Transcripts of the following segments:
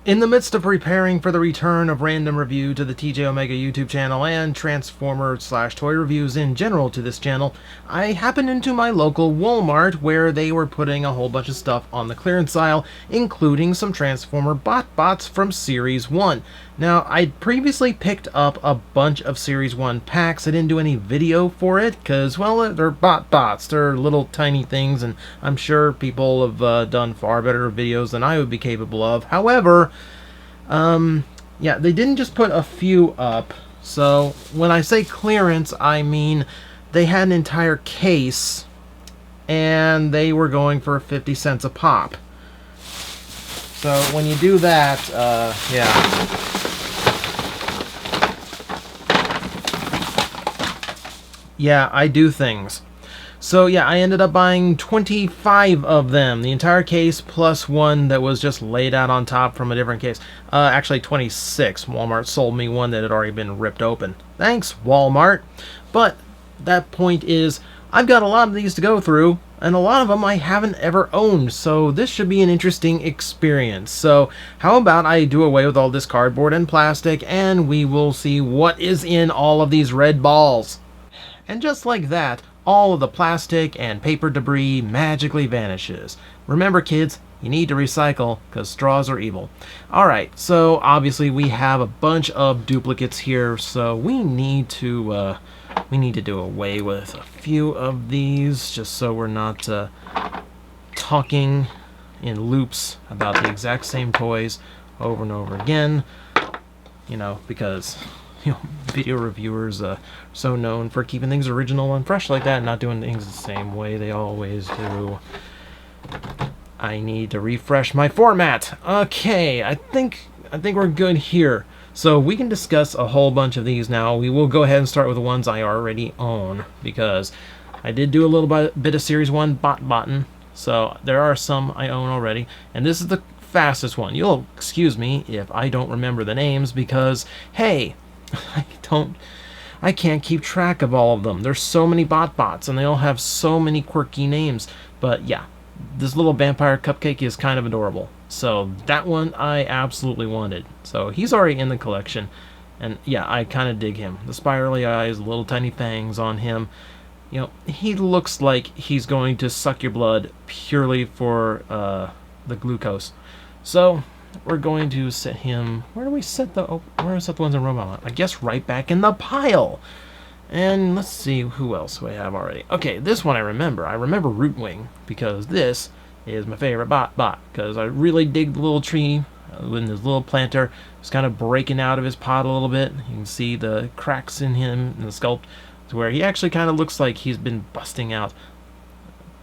In the midst of preparing for the return of Random Review to the TJOmega YouTube channel and Transformer/toy reviews in general to this channel, I happened into my local Walmart where they were putting a whole bunch of stuff on the clearance aisle, including some Transformer BotBots from Series 1. Now, I'd previously picked up a bunch of Series 1 packs. I didn't do any video for it because, well, they're BotBots. They're little tiny things, and I'm sure people have done far better videos than I would be capable of. However, yeah, they didn't just put a few up. So when I say clearance, I mean they had an entire case and they were going for 50 cents a pop. So when you do that, yeah. Yeah, I do things. So yeah, I ended up buying 25 of them, the entire case plus one that was just laid out on top from a different case. Actually 26. Walmart sold me one that had already been ripped open. Thanks, Walmart. But that point is, I've got a lot of these to go through, and a lot of them I haven't ever owned, so this should be an interesting experience. So how about I do away with all this cardboard and plastic, and we will see what is in all of these red balls. And just like that, all of the plastic and paper debris magically vanishes. Remember, kids, you need to recycle because straws are evil. Alright, so obviously we have a bunch of duplicates here, so we need to do away with a few of these just so we're not talking in loops about the exact same toys over and over again. You know, because video reviewers are so known for keeping things original and fresh like that and not doing things the same way they always do. I need to refresh my format. Okay, I think we're good here. So we can discuss a whole bunch of these now. We will go ahead and start with the ones I already own because I did do a little bit of Series 1 botting. So there are some I own already, and this is the fastest one. You'll excuse me if I don't remember the names because, hey, I can't keep track of all of them. There's so many BotBots, and they all have so many quirky names. But yeah, this little vampire Cupcake is kind of adorable. So that one I absolutely wanted. So he's already in the collection. And yeah, I kind of dig him. The spirally eyes, little tiny fangs on him. You know, he looks like he's going to suck your blood purely for the glucose. So we're going to set him. Where do we set the? Oh, where do we set the ones in Robot? I guess right back in the pile. And let's see who else we have already. Okay, this one I remember. I remember Groot Wing because this is my favorite bot because I really dig the little tree with his little planter. It's kind of breaking out of his pot a little bit. You can see the cracks in him in the sculpt to where he actually kind of looks like he's been busting out.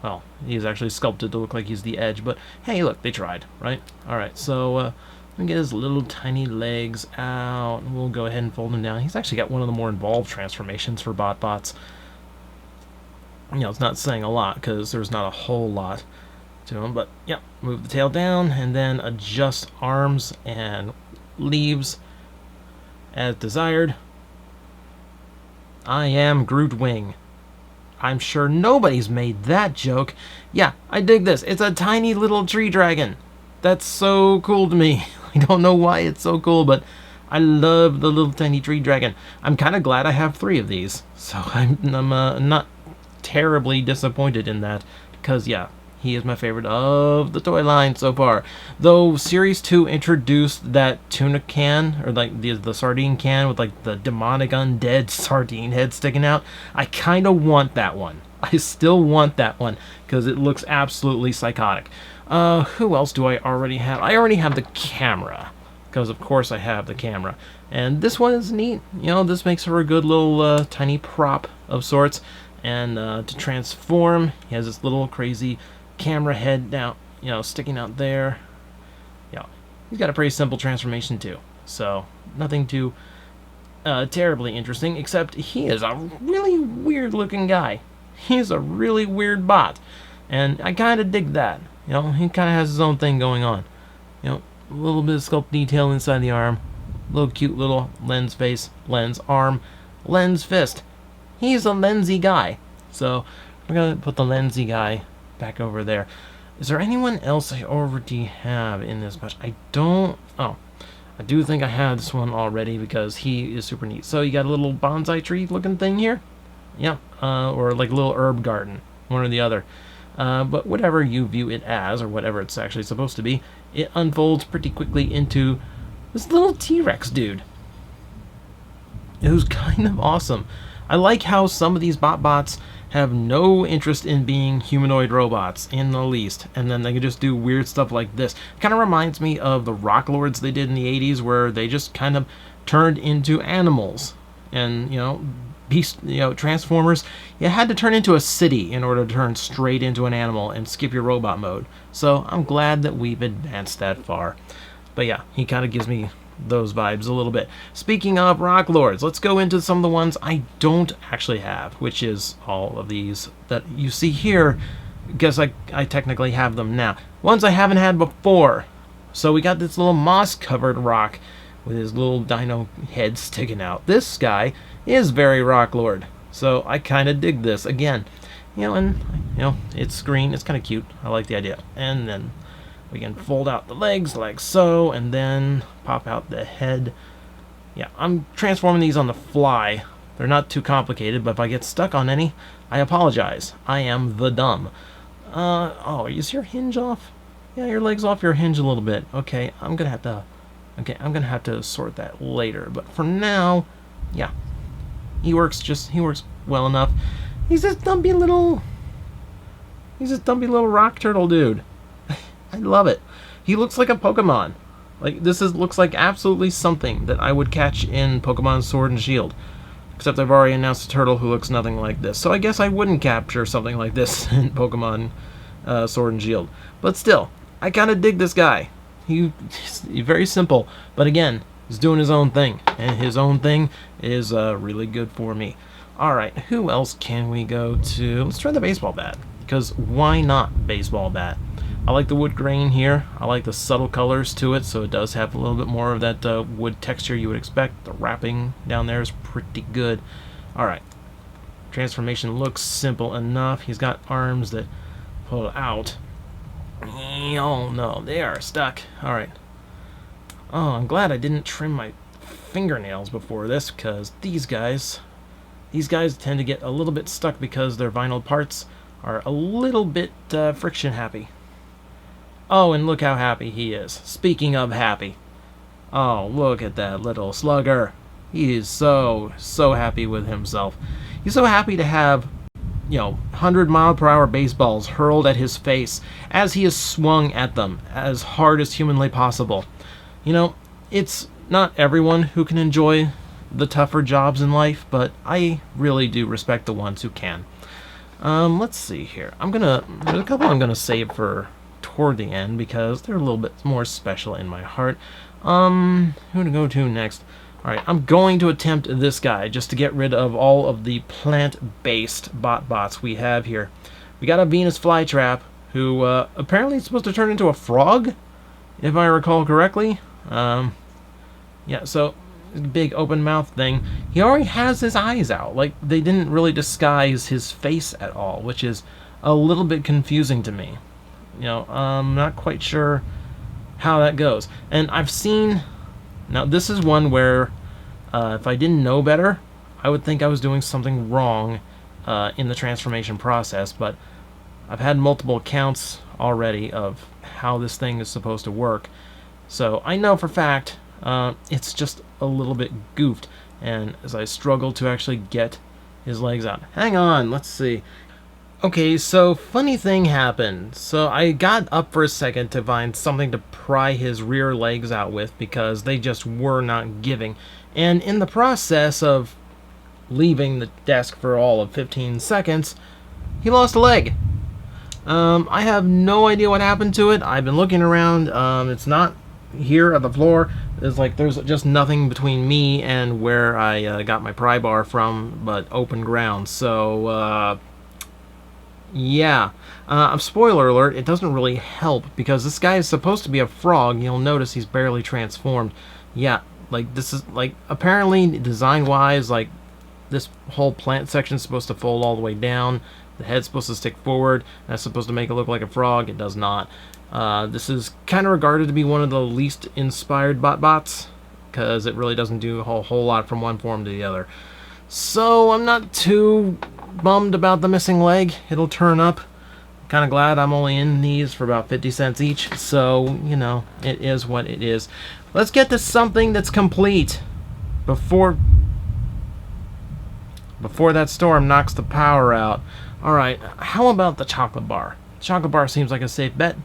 Well, he's actually sculpted to look like he's the edge, but hey, look, they tried, right? Alright, so let me get his little tiny legs out. We'll go ahead and fold him down. He's actually got one of the more involved transformations for BotBots. You know, it's not saying a lot because there's not a whole lot to him, but yeah, move the tail down and then adjust arms and leaves as desired. I am Groot Wing. I'm sure nobody's made that joke. Yeah, I dig this. It's a tiny little tree dragon. That's so cool to me. I don't know why it's so cool, but I love the little tiny tree dragon. I'm kind of glad I have 3 of these, so I'm not terribly disappointed in that, because yeah, he is my favorite of the toy line so far. Though Series 2 introduced that tuna can, or like the sardine can with like the demonic undead sardine head sticking out, I kind of want that one. I still want that one because it looks absolutely psychotic. Who else do I already have? I already have the camera because of course I have the camera. And this one is neat. You know, this makes her a good little tiny prop of sorts. And to transform, he has this little crazy camera head down, you know, sticking out there. Yeah, he's got a pretty simple transformation too, so nothing too terribly interesting, except he is a really weird looking guy. He's a really weird bot, and I kind of dig that. You know, he kind of has his own thing going on. You know, a little bit of sculpt detail inside the arm, little cute little lens face, lens arm, lens fist. He's a lensy guy, so we're gonna put the lensy guy back over there. Is there anyone else I already have in this batch? I don't... Oh, I do think I had this one already because he is super neat. So you got a little bonsai tree looking thing here? Yeah, or like a little herb garden, one or the other. But whatever you view it as, or whatever it's actually supposed to be, it unfolds pretty quickly into this little T-Rex dude. Who's kind of awesome. I like how some of these BotBots have no interest in being humanoid robots in the least, and then they can just do weird stuff like this. Kind of reminds me of the Rock Lords they did in the 80s, where they just kind of turned into animals. And, you know, Transformers, you had to turn into a city in order to turn straight into an animal and skip your robot mode. So I'm glad that we've advanced that far. But yeah, he kind of gives me those vibes a little bit. Speaking of Rock Lords, let's go into some of the ones I don't actually have, which is all of these that you see here. Guess I technically have them now. Ones I haven't had before. So we got this little moss-covered rock with his little dino head sticking out. This guy is very Rock Lord, so I kind of dig this. Again, it's green. It's kind of cute. I like the idea. And then we can fold out the legs like so, and then pop out the head. Yeah, I'm transforming these on the fly. They're not too complicated, but if I get stuck on any, I apologize. I am the dumb. Oh, is your hinge off? Yeah, your leg's off your hinge a little bit. Okay, I'm gonna have to sort that later. But for now, yeah, he works well enough. He's this dumpy little rock turtle dude. I love it. He looks like a Pokemon. Like, looks like absolutely something that I would catch in Pokemon Sword and Shield. Except I've already announced a turtle who looks nothing like this. So I guess I wouldn't capture something like this in Pokemon Sword and Shield. But still, I kind of dig this guy. He's very simple. But again, he's doing his own thing. And his own thing is really good for me. Alright, who else can we go to? Let's try the baseball bat. Because why not baseball bat? I like the wood grain here. I like the subtle colors to it, so it does have a little bit more of that wood texture you would expect. The wrapping down there is pretty good. Alright. Transformation looks simple enough. He's got arms that pull out. Oh no, they are stuck. Alright. Oh, I'm glad I didn't trim my fingernails before this, because these guys tend to get a little bit stuck because their vinyl parts are a little bit friction happy. Oh, and look how happy he is. Speaking of happy. Oh, look at that little slugger. He is so happy with himself. He's so happy to have, 100-mile-per-hour baseballs hurled at his face as he is swung at them as hard as humanly possible. It's not everyone who can enjoy the tougher jobs in life, but I really do respect the ones who can. Let's see here. There's a couple I'm gonna save for toward the end because they're a little bit more special in my heart. Who to go to next? Alright, I'm going to attempt this guy just to get rid of all of the plant-based BotBots we have here. We got a Venus Flytrap, who apparently is supposed to turn into a frog, if I recall correctly. Yeah, so big open mouth thing. He already has his eyes out. Like, they didn't really disguise his face at all, which is a little bit confusing to me. I'm not quite sure how that goes. And I've seen... Now, this is one where if I didn't know better, I would think I was doing something wrong in the transformation process, but I've had multiple accounts already of how this thing is supposed to work. So I know for fact it's just a little bit goofed, and as I struggle to actually get his legs out. Hang on, let's see. Okay, so funny thing happened. So I got up for a second to find something to pry his rear legs out with because they just were not giving. And in the process of leaving the desk for all of 15 seconds, he lost a leg. I have no idea what happened to it. I've been looking around. It's not here at the floor. There's just nothing between me and where I got my pry bar from but open ground. So, yeah. Spoiler alert, it doesn't really help because this guy is supposed to be a frog. You'll notice he's barely transformed. Yeah, this is, apparently design-wise, this whole plant section is supposed to fold all the way down. The head's supposed to stick forward. That's supposed to make it look like a frog. It does not. This is kind of regarded to be one of the least inspired BotBots, because it really doesn't do a whole lot from one form to the other. So I'm not too bummed about the missing leg. It'll turn up. Kind of glad I'm only in these for about 50 cents each. So, you know, it is what it is. Let's get to something that's complete before that storm knocks the power out. Alright, how about the chocolate bar? Chocolate bar seems like a safe bet.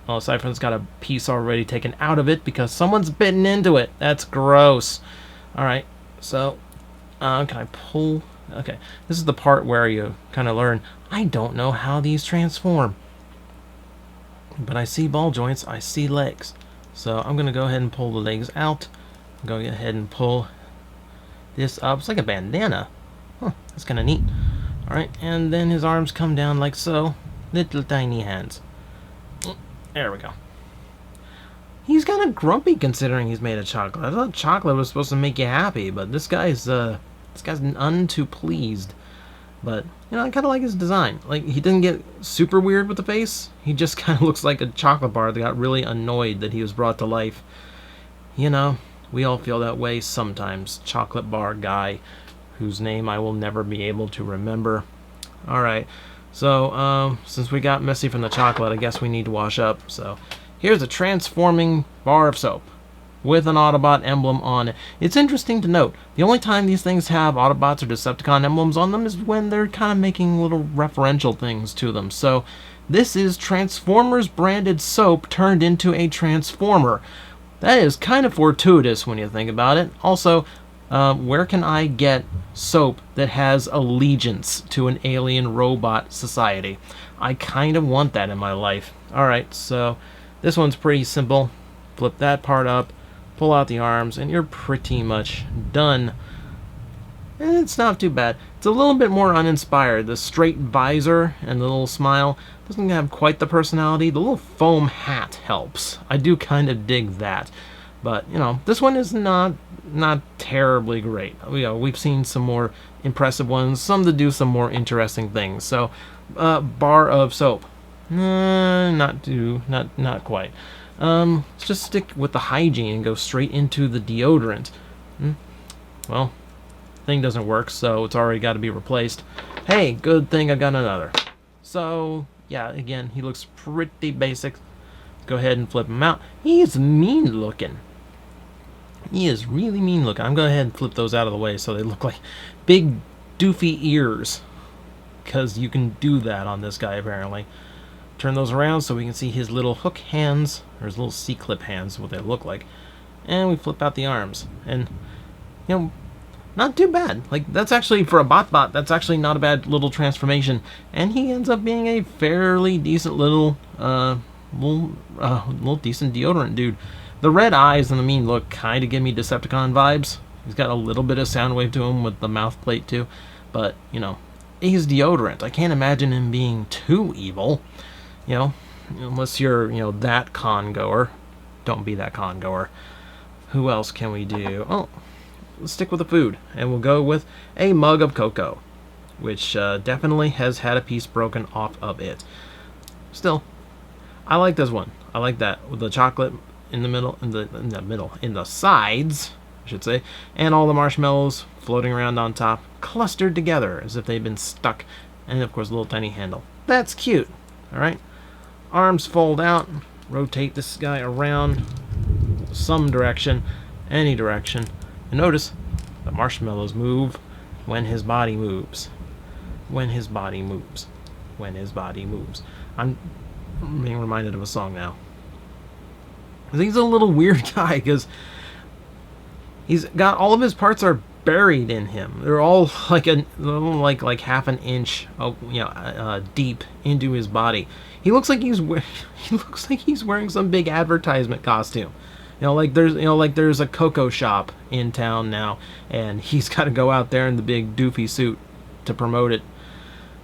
Well, Siphon's got a piece already taken out of it because someone's bitten into it. That's gross. Alright, so, can I pull? Okay, this is the part where you kind of learn, I don't know how these transform. But I see ball joints, I see legs. So I'm going to go ahead and pull the legs out. Go ahead and pull this up. It's like a bandana. Huh, that's kind of neat. Alright, and then his arms come down like so. Little tiny hands. There we go. He's kind of grumpy considering he's made of chocolate. I thought chocolate was supposed to make you happy, but this guy's none too pleased. But, you know, I kind of like his design. Like, he didn't get super weird with the face. He just kind of looks like a chocolate bar that got really annoyed that he was brought to life. You know, we all feel that way sometimes. Chocolate bar guy, whose name I will never be able to remember. Alright, so, since we got messy from the chocolate, I guess we need to wash up. So, here's a transforming bar of soap with an Autobot emblem on it. It's interesting to note, the only time these things have Autobots or Decepticon emblems on them is when they're kind of making little referential things to them. So, this is Transformers branded soap turned into a Transformer. That is kind of fortuitous when you think about it. Also, where can I get soap that has allegiance to an alien robot society? I kind of want that in my life. Alright, so this one's pretty simple. Flip that part up, pull out the arms, and you're pretty much done. And it's not too bad. It's a little bit more uninspired. The straight visor and the little smile doesn't have quite the personality. The little foam hat helps. I do kind of dig that. But, you know, this one is not terribly great. We've seen some more impressive ones, some that do some more interesting things. So, bar of soap. Not quite. Let's just stick with the hygiene and go straight into the deodorant. Well, thing doesn't work, so it's already got to be replaced. Hey, good thing I got another. So, yeah, again, he looks pretty basic. Go ahead and flip him out. He's mean looking. He is really mean looking. I'm going to go ahead and flip those out of the way so they look like big doofy ears. Because you can do that on this guy, apparently. Turn those around so we can see his little hook hands, or his little C-clip hands, what they look like. And we flip out the arms. And, you know, not too bad. Like, that's actually, for a BotBot, that's actually not a bad little transformation. And he ends up being a fairly decent little decent deodorant dude. The red eyes and the mean look kind of give me Decepticon vibes. He's got a little bit of sound wave to him with the mouth plate too. But, you know, he's deodorant. I can't imagine him being too evil. You know, unless you're, you know, that con goer. Don't be that con goer. Who else can we do? Oh, let's stick with the food. And we'll go with a mug of cocoa, which definitely has had a piece broken off of it. Still, I like this one. I like that with the chocolate in the middle, in the sides, I should say, and all the marshmallows floating around on top, clustered together as if they've been stuck, and of course a little tiny handle. That's cute. All right, arms fold out, rotate this guy around some direction, any direction, and notice the marshmallows move when his body moves. When his body moves. When his body moves. I'm being reminded of a song now. I think he's a little weird guy because he's got all of his parts are buried in him. They're all like like half an inch, deep into his body. He looks like he's wearing some big advertisement costume. There's a cocoa shop in town now, and he's got to go out there in the big doofy suit to promote it.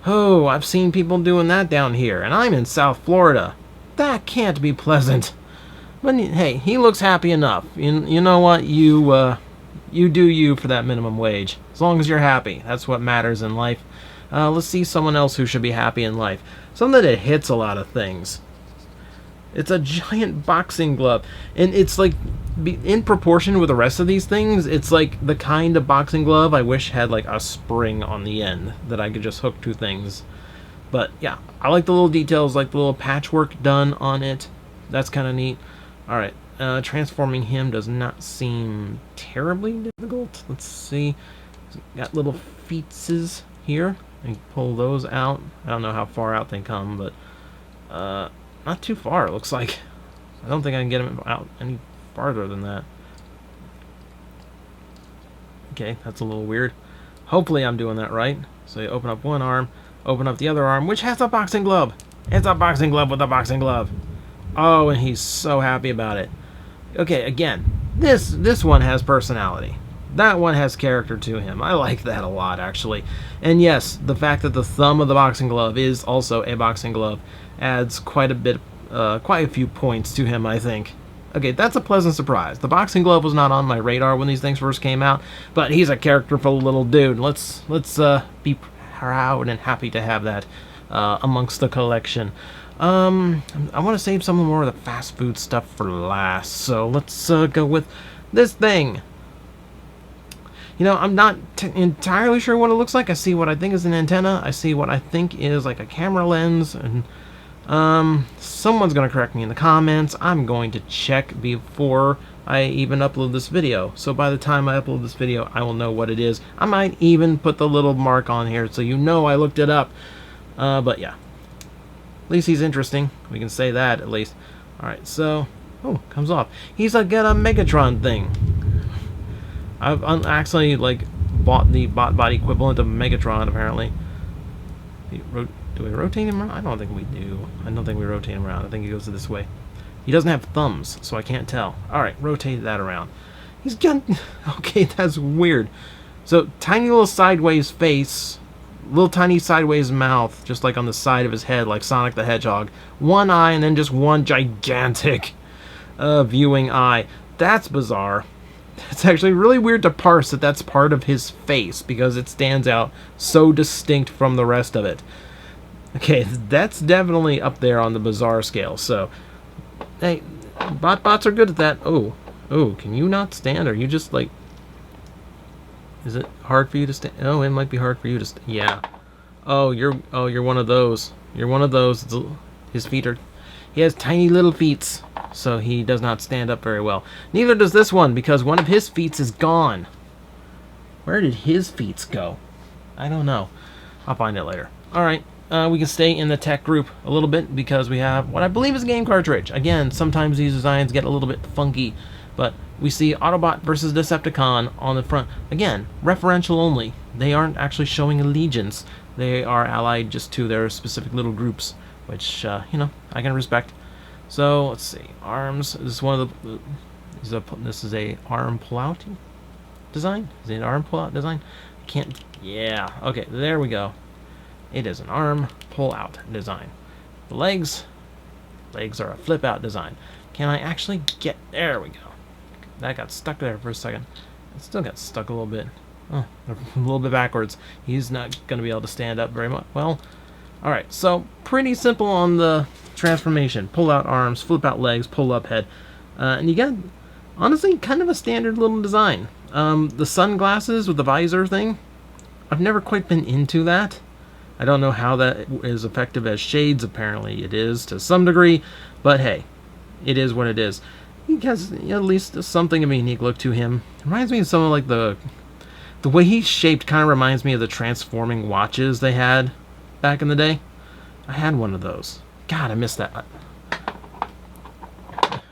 Oh, I've seen people doing that down here, and I'm in South Florida. That can't be pleasant. But hey, he looks happy enough. You know what? You do you for that minimum wage. As long as you're happy. That's what matters in life. Let's see someone else who should be happy in life. Something that hits a lot of things. It's a giant boxing glove, and it's like in proportion with the rest of these things. It's like the kind of boxing glove I wish had like a spring on the end that I could just hook to things. But yeah, I like the little details, like the little patchwork done on it. That's kind of neat. All right, transforming him does not seem terribly difficult. Let's see. Got little feetses here. And pull those out. I don't know how far out they come, but not too far, it looks like. I don't think I can get him out any farther than that. Okay, that's a little weird. Hopefully I'm doing that right. So you open up one arm, open up the other arm, which has a boxing glove. It's a boxing glove with a boxing glove. Oh, and he's so happy about it. Okay, again, this one has personality. That one has character to him. I like that a lot, actually. And yes, the fact that the thumb of the boxing glove is also a boxing glove adds quite a few points to him, I think. Okay, that's a pleasant surprise. The boxing glove was not on my radar when these things first came out, but he's a characterful little dude. Let's be proud and happy to have that amongst the collection. I want to save some more of the fast food stuff for last, so let's go with this thing. You know, I'm not entirely sure what it looks like. I see what I think is an antenna. I see what I think is like a camera lens. And someone's going to correct me in the comments. I'm going to check before I even upload this video. So by the time I upload this video, I will know what it is. I might even put the little mark on here so you know I looked it up. But yeah. At least he's interesting. We can say that at least. Alright, so... Oh, comes off. He's like got a Megatron thing. I've actually like bought the BotBot equivalent of Megatron, apparently. Do we rotate him around? I don't think we do. I don't think we rotate him around. I think he goes this way. He doesn't have thumbs, so I can't tell. Alright, rotate that around. He's got... Okay, that's weird. So, tiny little sideways face, little tiny sideways mouth, just like on the side of his head, like Sonic the Hedgehog. One eye, and then just one gigantic viewing eye. That's bizarre. It's actually really weird to parse that that's part of his face because it stands out so distinct from the rest of it. Okay, that's definitely up there on the bizarre scale. So, hey, BotBots are good at that. Oh, can you not stand? Are you just like... Is it hard for you to stand? Oh, it might be hard for you to stand. Yeah. Oh, you're one of those. You're one of those. His feet are... He has tiny little feet, so he does not stand up very well. Neither does this one, because one of his feet is gone. Where did his feet go? I don't know. I'll find it later. Alright, we can stay in the tech group a little bit, because we have what I believe is a game cartridge. Again, sometimes these designs get a little bit funky, but we see Autobot versus Decepticon on the front. Again, referential only. They aren't actually showing allegiance. They are allied just to their specific little groups, which, you know, I can respect. So, let's see. Arms. This is one of the... This is a arm pull-out design? Is it an arm pull-out design? I can't... Yeah. Okay, there we go. It is an arm pull-out design. The legs are a flip-out design. Can I actually get... There we go. That got stuck there for a second. It still got stuck a little bit. Oh, a little bit backwards. He's not going to be able to stand up very much. Well... Alright, so pretty simple on the transformation. Pull out arms, flip out legs, pull up head. And you got, honestly, kind of a standard little design. The sunglasses with the visor thing, I've never quite been into that. I don't know how that is effective as shades. Apparently it is to some degree. But hey, it is what it is. He has at least something of a unique look to him. Reminds me of something like the way he's shaped kind of reminds me of the transforming watches they had back in the day. I had one of those. God, I missed that.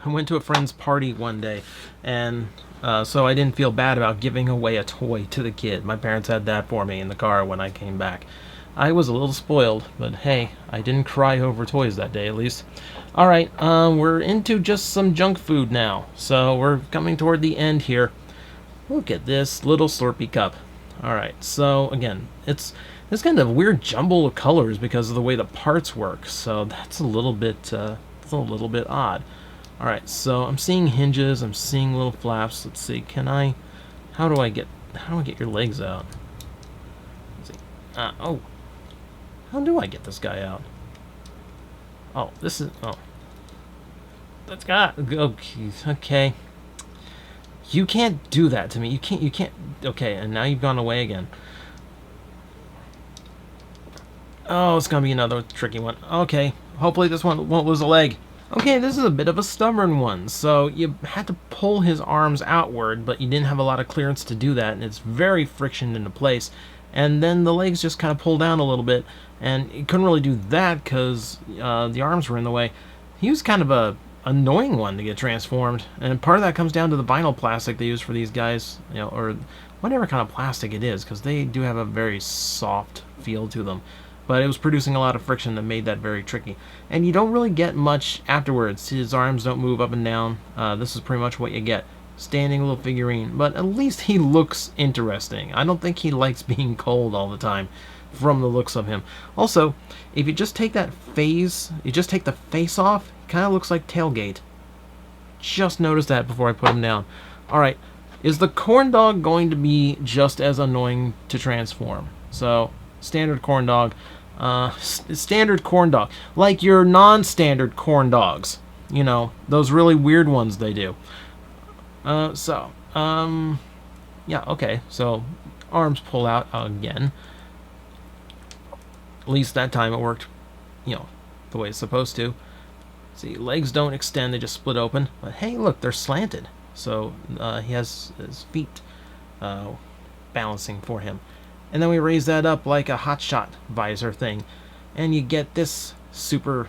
I went to a friend's party one day, and so I didn't feel bad about giving away a toy to the kid. My parents had that for me in the car when I came back. I was a little spoiled, but hey, I didn't cry over toys that day, at least. Alright, we're into just some junk food now, so we're coming toward the end here. Look at this little Slurpee Cup. Alright, so again, it's kind of weird jumble of colors because of the way the parts work, so that's a little bit odd. Alright, so I'm seeing hinges, I'm seeing little flaps. Let's see, how do I get your legs out? Let's see. Oh, How do I get this guy out? Oh, this is... Oh. That's got... Okay. You can't do that to me. You can't... Okay, and now you've gone away again. Oh, it's gonna be another tricky one. Okay. Hopefully this one won't lose a leg. Okay, this is a bit of a stubborn one. So you had to pull his arms outward, but you didn't have a lot of clearance to do that, and it's very frictioned into place. And then the legs just kind of pull down a little bit, and you couldn't really do that because the arms were in the way. He was kind of a annoying one to get transformed, and part of that comes down to the vinyl plastic they use for these guys, you know, or whatever kind of plastic it is, because they do have a very soft feel to them. But it was producing a lot of friction that made that very tricky. And you don't really get much afterwards. His arms don't move up and down. This is pretty much what you get. Standing little figurine. But at least he looks interesting. I don't think he likes being cold all the time from the looks of him. Also, if you just take that phase, you just take the face off, it kind of looks like Tailgate. Just noticed that before I put him down. Alright, is the Corndog going to be just as annoying to transform? So, standard Corndog. Standard Corndog. Like your non-standard corn dogs. You know, those really weird ones they do. Yeah, okay. So, arms pull out again. At least that time it worked, you know, the way it's supposed to. See, legs don't extend, they just split open. But hey, look, they're slanted. So, he has his feet balancing for him. And then we raise that up like a hotshot visor thing. And you get this super...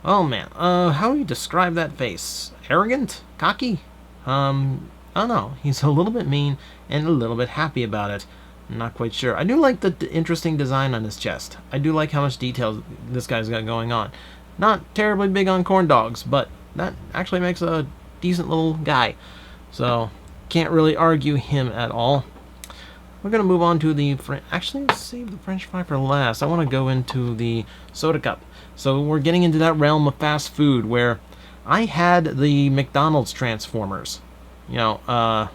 Oh, man. How do you describe that face? Arrogant? Cocky? I don't know. He's a little bit mean and a little bit happy about it. I'm not quite sure. I do like the interesting design on his chest. I do like how much detail this guy's got going on. Not terribly big on corn dogs, but that actually makes a decent little guy. So, can't really argue him at all. We're going to move on to the... Actually, let's save the French fry for last. I want to go into the soda cup. So we're getting into that realm of fast food where I had the McDonald's Transformers. You know,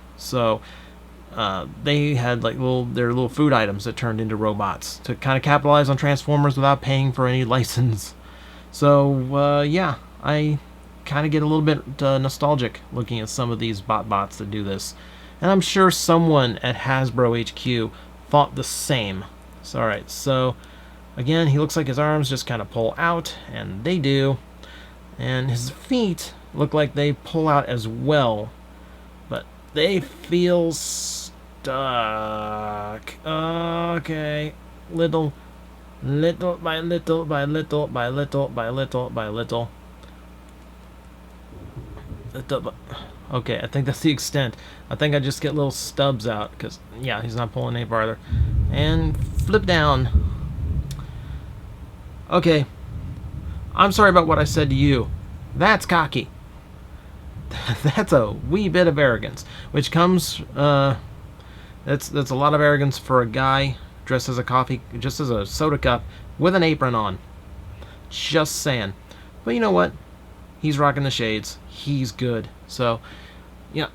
they had like their little food items that turned into robots to kind of capitalize on Transformers without paying for any license. So, yeah, I kind of get a little bit nostalgic looking at some of these BotBots that do this. And I'm sure someone at Hasbro HQ thought the same. So, alright, so again, he looks like his arms just kind of pull out, and they do. And his feet look like they pull out as well, but they feel stuck. Okay, little by little by little by little by little by little. Okay, I think that's the extent. I think I just get little stubs out, because, yeah, he's not pulling any farther. And flip down. Okay. I'm sorry about what I said to you. That's cocky. That's a wee bit of arrogance, which comes, that's a lot of arrogance for a guy dressed as just as a soda cup with an apron on. Just saying. But you know what? He's rocking the shades. He's good. So, yeah.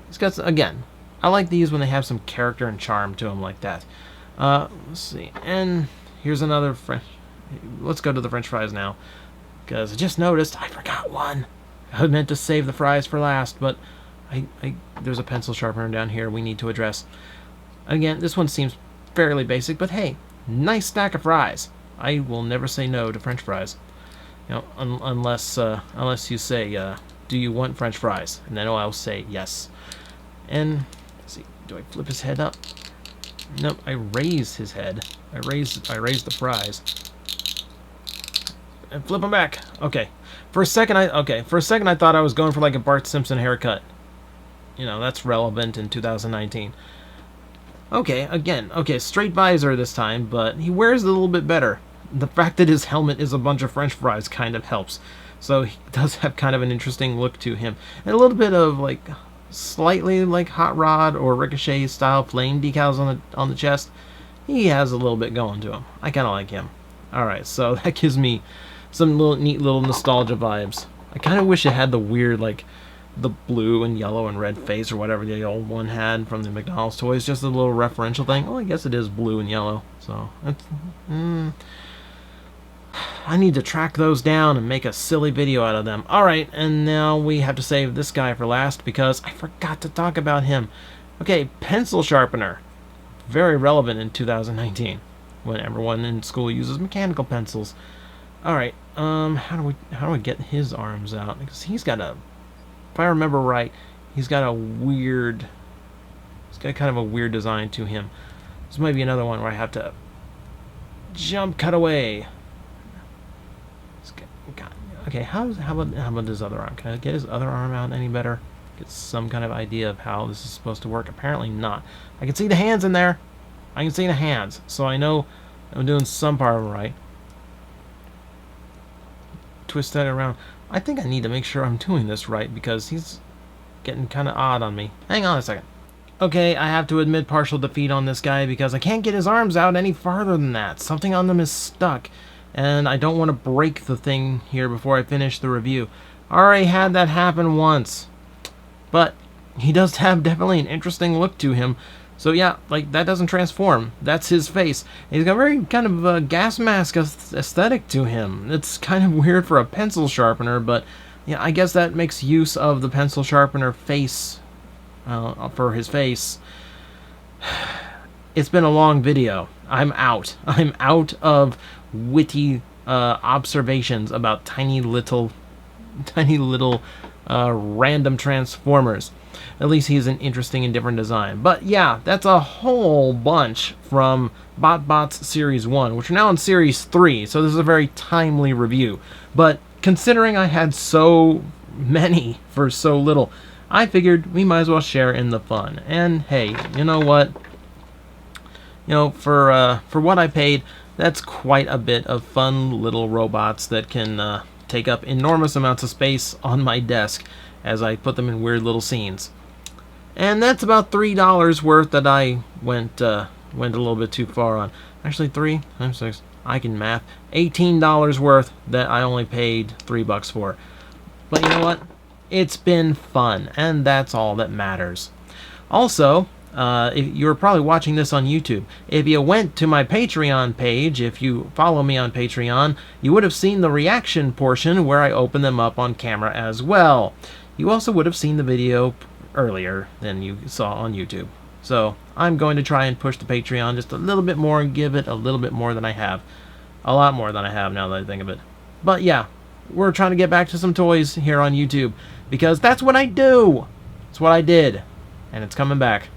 He's got, again, I like these when they have some character and charm to them like that. Let's see. And here's another French... Let's go to the French fries now. Because I just noticed I forgot one. I meant to save the fries for last, but there's a pencil sharpener down here we need to address. Again, this one seems fairly basic, but hey, nice stack of fries. I will never say no to French fries. You know, unless you say, do you want French fries? And then I'll say yes. And, let's see, do I flip his head up? Nope, I raise his head. I raise the fries. And flip them back. Okay. For a second I thought I was going for like a Bart Simpson haircut. You know, that's relevant in 2019. Okay, straight visor this time, but he wears it a little bit better. The fact that his helmet is a bunch of French fries kind of helps. So he does have kind of an interesting look to him. And a little bit of like slightly like Hot Rod or Ricochet style flame decals on the chest. He has a little bit going to him. I kind of like him. Alright, so that gives me some neat little nostalgia vibes. I kind of wish it had the weird like the blue and yellow and red face or whatever the old one had from the McDonald's toys. Just a little referential thing. Well, I guess it is blue and yellow. So it's, I need to track those down and make a silly video out of them. Alright, and now we have to save this guy for last because I forgot to talk about him. Okay, pencil sharpener. Very relevant in 2019 when everyone in school uses mechanical pencils. Alright, how do we get his arms out? Because he's got a, if I remember right, he's got kind of a weird design to him. This might be another one where I have to jump, cut away. Okay, how about his other arm? Can I get his other arm out any better? Get some kind of idea of how this is supposed to work. Apparently not. I can see the hands in there. I can see the hands, so I know I'm doing some part of it right. Twist that around. I think I need to make sure I'm doing this right because he's getting kind of odd on me. Hang on a second. Okay, I have to admit partial defeat on this guy because I can't get his arms out any farther than that. Something on them is stuck, and I don't want to break the thing here before I finish the review. I already had that happen once. But he does have definitely an interesting look to him. So yeah, like, that doesn't transform. That's his face. And he's got a very kind of a gas mask aesthetic to him. It's kind of weird for a pencil sharpener, but yeah, I guess that makes use of the pencil sharpener face for his face. It's been a long video. I'm out. I'm out of witty observations about tiny little random transformers. At least he's an interesting and different design. But yeah, that's a whole bunch from BotBots Series 1, which are now in Series 3, so this is a very timely review. But considering I had so many for so little, I figured we might as well share in the fun. And hey, you know what? You know, for what I paid, that's quite a bit of fun little robots that can take up enormous amounts of space on my desk as I put them in weird little scenes. And that's about $3 worth that I went a little bit too far on. Actually, 3 times 6, I can math. $18 worth that I only paid $3 for. But you know what? It's been fun, and that's all that matters. Also, if you're probably watching this on YouTube, if you went to my Patreon page, if you follow me on Patreon, you would have seen the reaction portion where I open them up on camera as well. You also would have seen the video earlier than you saw on YouTube. So I'm going to try and push the Patreon just a little bit more and give it a little bit more than I have. A lot more than I have now that I think of it. But yeah, we're trying to get back to some toys here on YouTube because that's what I do. It's what I did, and it's coming back.